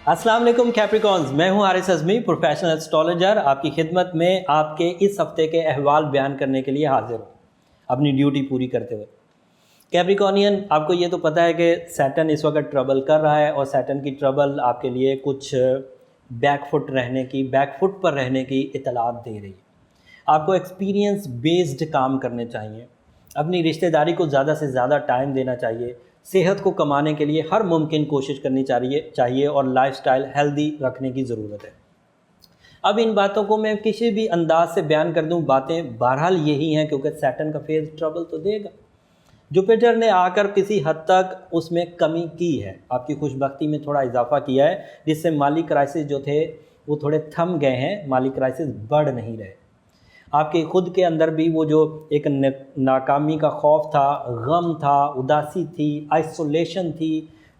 السلام علیکم کیپریکونز، میں ہوں حارث اعظمی، پروفیشنل ایسٹرولوجر، آپ کی خدمت میں آپ کے اس ہفتے کے احوال بیان کرنے کے لیے حاضر ہوں، اپنی ڈیوٹی پوری کرتے ہوئے۔ کیپریکونین، آپ کو یہ تو پتہ ہے کہ سیٹرن اس وقت ٹربل کر رہا ہے، اور سیٹرن کی ٹربل آپ کے لیے کچھ بیک فٹ پر رہنے کی اطلاعات دے رہی ہے۔ آپ کو ایکسپیرینس بیسڈ کام کرنے چاہیے، اپنی رشتہ داری کو زیادہ سے زیادہ ٹائم دینا چاہیے، صحت کو کمانے کے لیے ہر ممکن کوشش کرنی چاہیے اور لائف سٹائل ہیلدی رکھنے کی ضرورت ہے۔ اب ان باتوں کو میں کسی بھی انداز سے بیان کر دوں، باتیں بہرحال یہی ہیں، کیونکہ سیٹرن کا فیز ٹربل تو دے گا۔ جوپیٹر نے آ کر کسی حد تک اس میں کمی کی ہے، آپ کی خوش بختی میں تھوڑا اضافہ کیا ہے، جس سے مالی کرائسس جو تھے وہ تھوڑے تھم گئے ہیں، مالی کرائسس بڑھ نہیں رہے۔ آپ کے خود کے اندر بھی وہ جو ایک ناکامی کا خوف تھا، غم تھا، اداسی تھی، آئسولیشن تھی،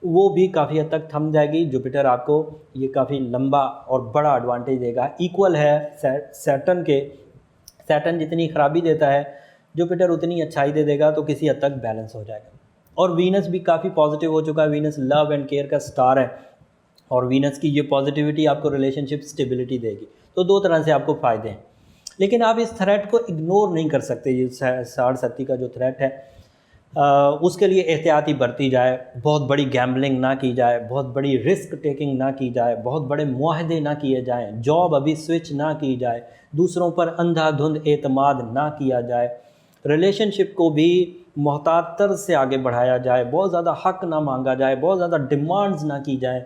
وہ بھی کافی حد تک تھم جائے گی۔ جوپیٹر آپ کو یہ کافی لمبا اور بڑا ایڈوانٹیج دے گا، ایکول ہے سیٹرن کے۔ سیٹرن جتنی خرابی دیتا ہے جوپیٹر اتنی اچھائی دے دے گا، تو کسی حد تک بیلنس ہو جائے گا۔ اور وینس بھی کافی پازیٹیو ہو چکا ہے، وینس لو اینڈ کیئر کا سٹار ہے، اور وینس کی یہ پازیٹیوٹی آپ کو ریلیشن شپ سٹیبلٹی دے گی، تو دو طرح سے آپ کو فائدے ہیں۔ لیکن آپ اس تھریٹ کو اگنور نہیں کر سکتے۔ یہ 60-70 کا جو تھریٹ ہے اس کے لیے احتیاطی برتی جائے، بہت بڑی گیمبلنگ نہ کی جائے، بہت بڑی رسک ٹیکنگ نہ کی جائے، بہت بڑے معاہدے نہ کیے جائیں، جاب ابھی سوئچ نہ کی جائے، دوسروں پر اندھا دھند اعتماد نہ کیا جائے، ریلیشن شپ کو بھی محتاط طرز سے آگے بڑھایا جائے، بہت زیادہ حق نہ مانگا جائے، بہت زیادہ ڈیمانڈز نہ کی جائیں،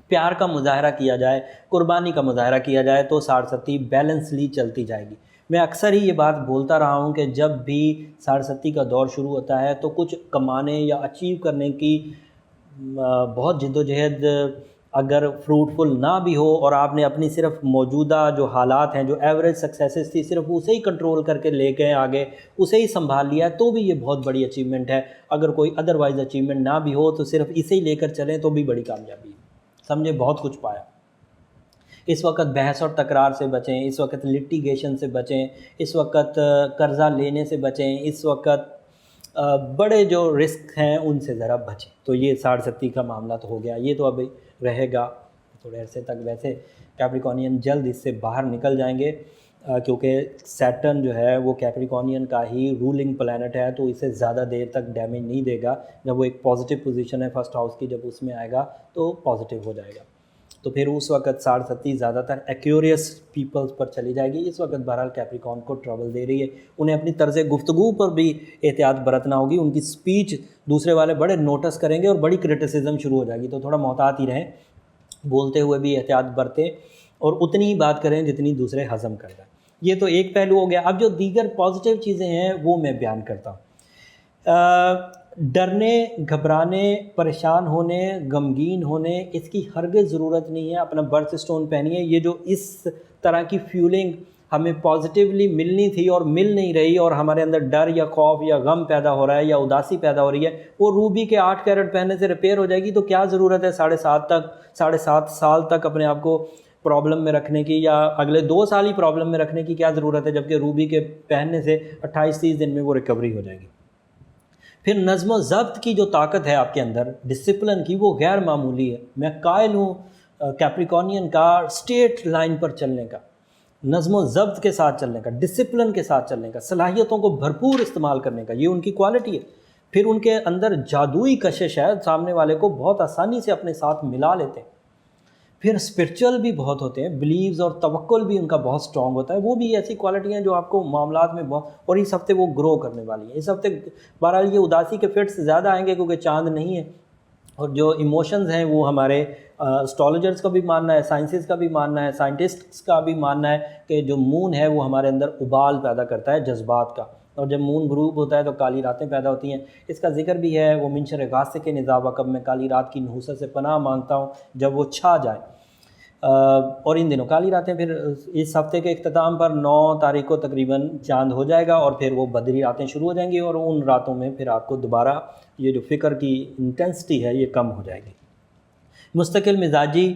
پیار کا مظاہرہ کیا جائے، قربانی کا مظاہرہ کیا جائے، تو 60-70 بیلنسلی چلتی جائے گی۔ میں اکثر ہی یہ بات بولتا رہا ہوں کہ جب بھی 60-70 کا دور شروع ہوتا ہے تو کچھ کمانے یا اچیو کرنے کی بہت جد و جہد اگر فروٹفل نہ بھی ہو، اور آپ نے اپنی صرف موجودہ جو حالات ہیں، جو ایوریج سکسیسز تھی، صرف اسے ہی کنٹرول کر کے لے گئے آگے، اسے ہی سنبھال لیا ہے، تو بھی یہ بہت بڑی اچیومنٹ ہے۔ اگر کوئی ادروائز اچیومنٹ نہ بھی ہو تو صرف اسے ہی لے کر چلیں تو بھی بڑی کامیابی ہے۔ سمجھے، بہت کچھ پایا۔ اس وقت بحث اور تکرار سے بچیں، اس وقت لٹیگیشن سے بچیں، اس وقت قرضہ لینے سے بچیں، اس وقت بڑے جو رسک ہیں ان سے ذرا بچیں۔ تو یہ 60-70 کا معاملہ تو ہو گیا، یہ تو ابھی رہے گا تھوڑے عرصے تک۔ ویسے کیپریکونین جلد اس سے باہر نکل جائیں گے، کیونکہ سیٹرن جو ہے وہ کیپریکونین کا ہی رولنگ پلینٹ ہے، تو اسے زیادہ دیر تک ڈیمیج نہیں دے گا۔ جب وہ ایک پازیٹیو پوزیشن ہے فرسٹ ہاؤس کی، جب اس میں آئے گا تو پازیٹیو ہو جائے گا، تو پھر اس وقت 60-70 زیادہ تر ایکیوریس پیپلز پر چلی جائے گی۔ اس وقت بہرحال کیپریکون کو ٹربل دے رہی ہے، انہیں اپنی طرز گفتگو پر بھی احتیاط برتنا ہوگی۔ ان کی سپیچ دوسرے والے بڑے نوٹس کریں گے اور بڑی کرٹیسزم شروع ہو جائے گی، تو تھوڑا محتاط ہی رہیں، بولتے ہوئے بھی احتیاط برتیں، اور اتنی ہی بات کریں جتنی دوسرے ہضم کر جائیں۔ یہ تو ایک پہلو ہو گیا۔ اب جو دیگر پازیٹیو چیزیں ہیں وہ میں بیان کرتا ہوں۔ ڈرنے، گھبرانے، پریشان ہونے، غمگین ہونے، اس کی ہرگز ضرورت نہیں ہے۔ اپنا برتھ سٹون پہنیے۔ یہ جو اس طرح کی فیولنگ ہمیں پازیٹیولی ملنی تھی اور مل نہیں رہی، اور ہمارے اندر ڈر یا خوف یا غم پیدا ہو رہا ہے یا اداسی پیدا ہو رہی ہے، وہ روبی کے 8 کیرٹ پہننے سے ریپیئر ہو جائے گی۔ تو کیا ضرورت ہے 7.5 سال تک اپنے آپ کو پرابلم میں رکھنے کی، یا اگلے 2 سال ہی پرابلم میں رکھنے کی کیا ضرورت ہے، جبکہ روبی کے پہننے سے 28-30 دن میں وہ ریکوری ہو جائے گی۔ پھر نظم و ضبط کی جو طاقت ہے آپ کے اندر، ڈسپلن کی، وہ غیر معمولی ہے۔ میں قائل ہوں کیپریکونین کا اسٹیٹ لائن پر چلنے کا، نظم و ضبط کے ساتھ چلنے کا، ڈسپلن کے ساتھ چلنے کا، صلاحیتوں کو بھرپور استعمال کرنے کا، یہ ان کی کوالٹی ہے۔ پھر ان کے اندر جادوئی کشش ہے، سامنے والے کو بہت آسانی سے اپنے ساتھ ملا لیتے ہیں۔ پھر اسپرچول بھی بہت ہوتے ہیں، بلیوز اور توکل بھی ان کا بہت سٹرونگ ہوتا ہے۔ وہ بھی ایسی کوالٹی ہیں جو آپ کو معاملات میں بہت، اور اس ہفتے وہ گرو کرنے والی ہیں۔ اس ہفتے بہرحال یہ اداسی کے فٹس زیادہ آئیں گے کیونکہ چاند نہیں ہے، اور جو ایموشنز ہیں وہ ہمارے اسٹرولوجرز کا بھی ماننا ہے، سائنسز کا بھی ماننا ہے، سائنٹسٹس کا بھی ماننا ہے کہ جو مون ہے وہ ہمارے اندر ابال پیدا کرتا ہے جذبات کا، اور جب مون غروب ہوتا ہے تو کالی راتیں پیدا ہوتی ہیں۔ اس کا ذکر بھی ہے، وہ من شر غاسق اذا وقب، میں کالی رات کی نحوست سے پناہ مانگتا ہوں جب وہ چھا جائے۔ اور ان دنوں کالی راتیں، پھر اس ہفتے کے اختتام پر 9 تاریخ کو تقریباً چاند ہو جائے گا، اور پھر وہ بدری راتیں شروع ہو جائیں گی، اور ان راتوں میں پھر آپ کو دوبارہ یہ جو فکر کی انٹینسٹی ہے یہ کم ہو جائے گی۔ مستقل مزاجی،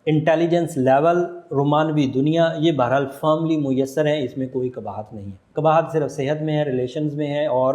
انٹیلیجنس لیول، رومانوی دنیا، یہ بہرحال فرملی میسر ہے، اس میں کوئی قباحت نہیں ہے۔ قباحت صرف صحت میں ہے، ریلیشنز میں ہے، اور